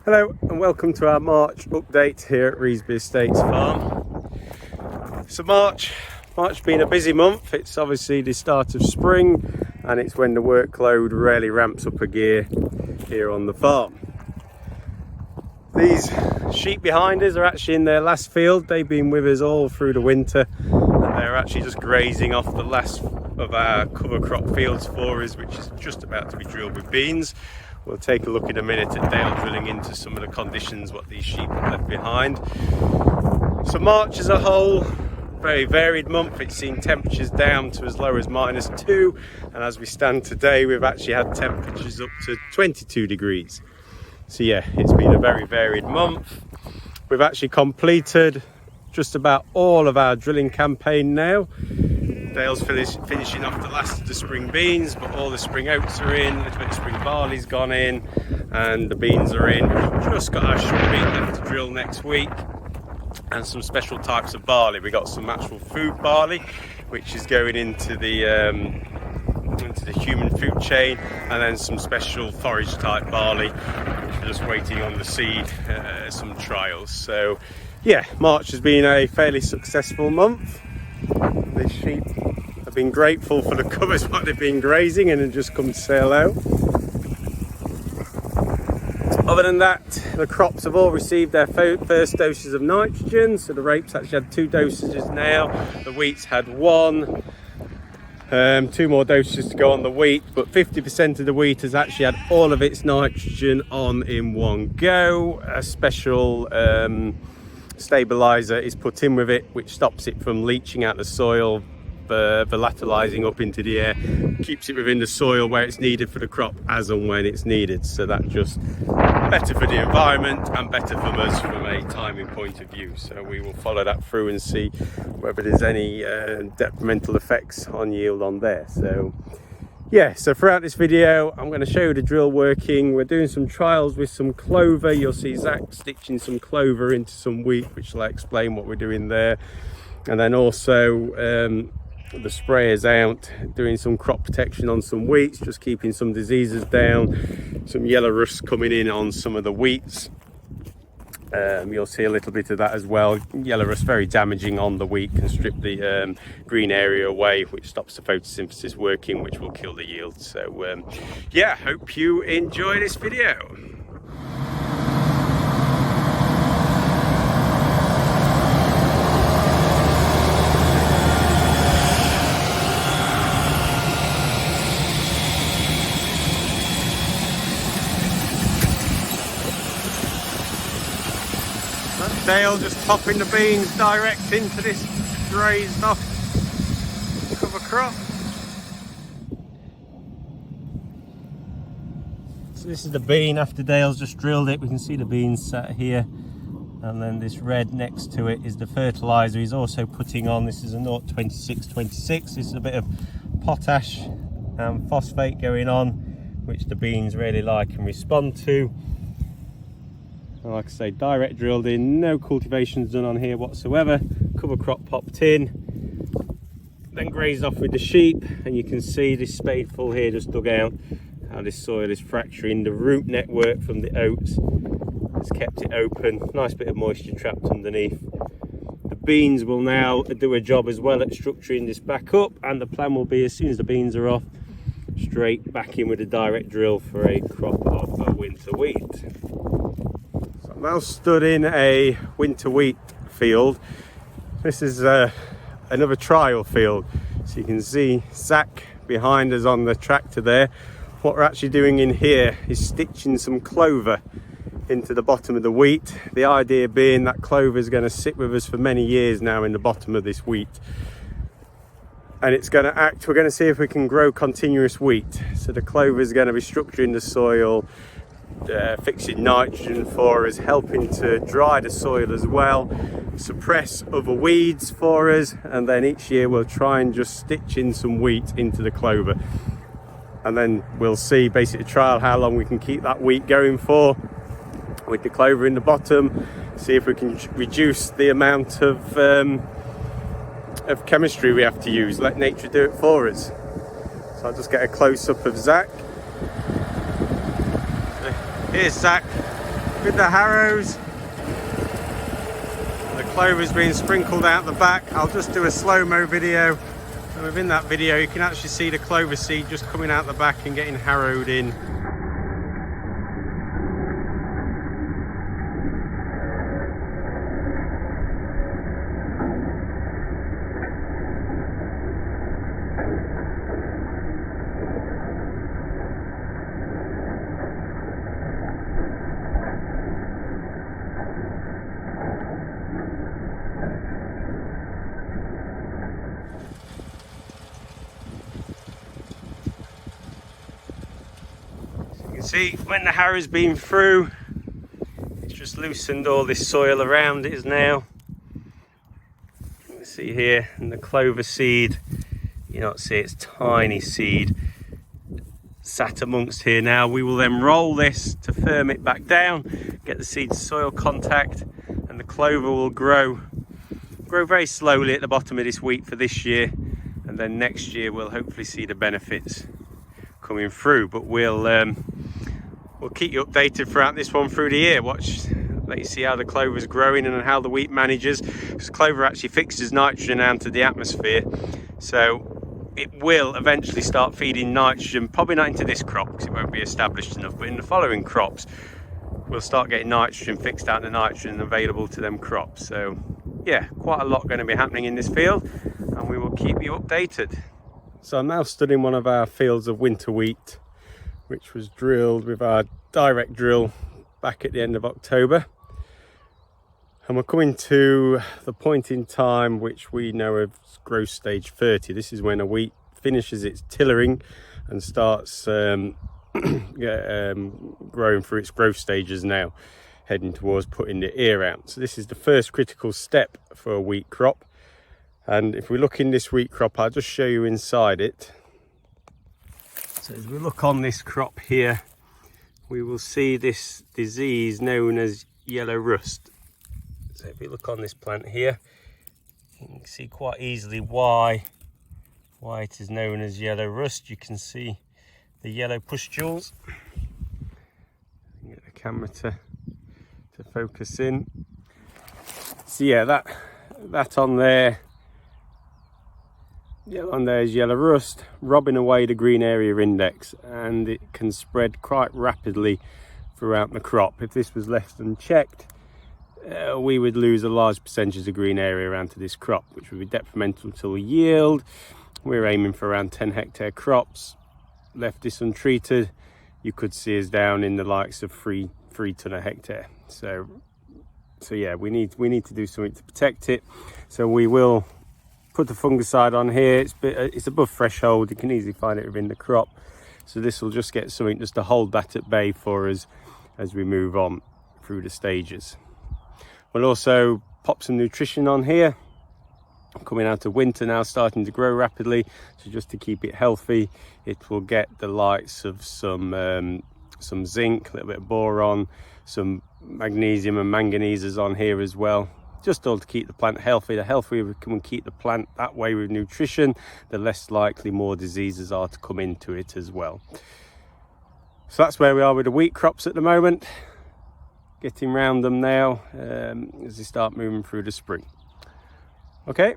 Hello and welcome to our March update here at Revesby Estates Farm. So March being a busy month. It's obviously the start of spring and it's when the workload really ramps up a gear here on the farm. These sheep behind us are actually in their last field. They've been with us all through the winter and they're actually just grazing off the last of our cover crop fields for us, which is just about to be drilled with beans. We'll take a look in a minute at Dale drilling into some of the conditions what these sheep have left behind. So March as a whole, very varied month. It's seen temperatures down to as low as -2, and as we stand today we've actually had temperatures up to 22 degrees. So yeah, it's been a very varied month. We've actually completed just about all of our drilling campaign now. Dale's finishing off the last of the spring beans, but all the spring oats are in, a little bit of spring barley's gone in, and the beans are in. We've just got our sugar beet left to drill next week, and some special types of barley. We got some actual food barley, which is going into the human food chain, and then some special forage type barley, which we're just waiting on the seed, some trials. So yeah, March has been a fairly successful month. The sheep have been grateful for the covers what they've been grazing and have just come to say hello. Other than that, the crops have all received their first doses of nitrogen. So the rapes actually had 2 dosages now, the wheat's had 1. 2 more doses to go on the wheat, but 50% of the wheat has actually had all of its nitrogen on in one go. A special stabilizer is put in with it, which stops it from leaching out the soil, volatilizing up into the air, keeps it within the soil where it's needed for the crop as and when it's needed. So that's just better for the environment and better for us from a timing point of view. So we will follow that through and see whether there's any detrimental effects on yield on there. So yeah, so throughout this video I'm going to show you the drill working. We're doing some trials with some clover. You'll see Zach stitching some clover into some wheat, which will explain what we're doing there. And then also the sprayers out, doing some crop protection on some wheats, just keeping some diseases down, some yellow rust coming in on some of the wheats. You'll see a little bit of that as well. Yellow rust very damaging on the wheat, can strip the green area away, which stops the photosynthesis working, which will kill the yield. So yeah, hope you enjoy this video. Dale just popping the beans direct into this grazed off cover crop. So this is the bean after Dale's just drilled it. We can see the beans sat here, and then this red next to it is the fertilizer he's also putting on. This is a 0.2626. This is a bit of potash and phosphate going on, which the beans really like and respond to. And like I say, direct drilled in, no cultivations done on here whatsoever. Cover crop popped in, then grazed off with the sheep, and you can see this spadeful here just dug out, how this soil is fracturing. The root network from the oats has kept it open, nice bit of moisture trapped underneath. The beans will now do a job as well at structuring this back up, and the plan will be, as soon as the beans are off, straight back in with a direct drill for a crop of winter wheat. I'm now stood in a winter wheat field. This is another trial field. So you can see Zach behind us on the tractor there. What we're actually doing in here is stitching some clover into the bottom of the wheat. The idea being that clover is going to sit with us for many years now in the bottom of this wheat. And it's going to act, we're going to see if we can grow continuous wheat. So the clover is going to be structuring the soil, fixing nitrogen for us, helping to dry the soil as well, suppress other weeds for us, and then each year we'll try and just stitch in some wheat into the clover, and then we'll see, basically trial how long we can keep that wheat going for with the clover in the bottom, see if we can reduce the amount of chemistry we have to use, let nature do it for us. So I'll just get a close-up of Zach. Here's Zach with the harrows. The clover's being sprinkled out the back. I'll just do a slow-mo video, and within that video you can actually see the clover seed just coming out the back and getting harrowed in. See, when the harrow's been through, it's just loosened all this soil around it now. You can see here, and the clover seed, you not see its tiny seed sat amongst here now. We will then roll this to firm it back down, get the seed to soil contact, and the clover will grow very slowly at the bottom of this wheat for this year, and then next year we'll hopefully see the benefits coming through. But we'll keep you updated throughout this one through the year. Let you see how the clover is growing and how the wheat manages, because clover actually fixes nitrogen out of the atmosphere, so it will eventually start feeding nitrogen, probably not into this crop because it won't be established enough, but in the following crops we'll start getting nitrogen fixed out, the nitrogen available to them crops. So yeah, quite a lot going to be happening in this field, and we will keep you updated. So I'm now stood in one of our fields of winter wheat, which was drilled with our direct drill back at the end of October. And we're coming to the point in time which we know of as growth stage 30. This is when a wheat finishes its tillering and starts growing through its growth stages now, heading towards putting the ear out. So this is the first critical step for a wheat crop. And if we look in this wheat crop, I'll just show you inside it. So as we look on this crop here, we will see this disease known as yellow rust. So if you look on this plant here, you can see quite easily why it is known as yellow rust. You can see the yellow pustules. Get the camera to focus in. So yeah, that on there. On there is yellow rust, robbing away the green area index, and it can spread quite rapidly throughout the crop. If this was left unchecked, we would lose a large percentage of green area around to this crop, which would be detrimental to yield. We're aiming for around 10 hectare crops. Left this untreated, you could see us down in the likes of 3 tonne a hectare. So yeah, we need to do something to protect it. So we will put the fungicide on here. It's above threshold, you can easily find it within the crop, so this will just get something just to hold that at bay for us as we move on through the stages. We'll also pop some nutrition on here. Coming out of winter now, starting to grow rapidly, so just to keep it healthy, it will get the likes of some zinc, a little bit of boron, some magnesium and manganese is on here as well, just all to keep the plant healthy. The healthier we can keep the plant that way with nutrition, the less likely more diseases are to come into it as well. So that's where we are with the wheat crops at the moment. Getting round them now as they start moving through the spring. Okay.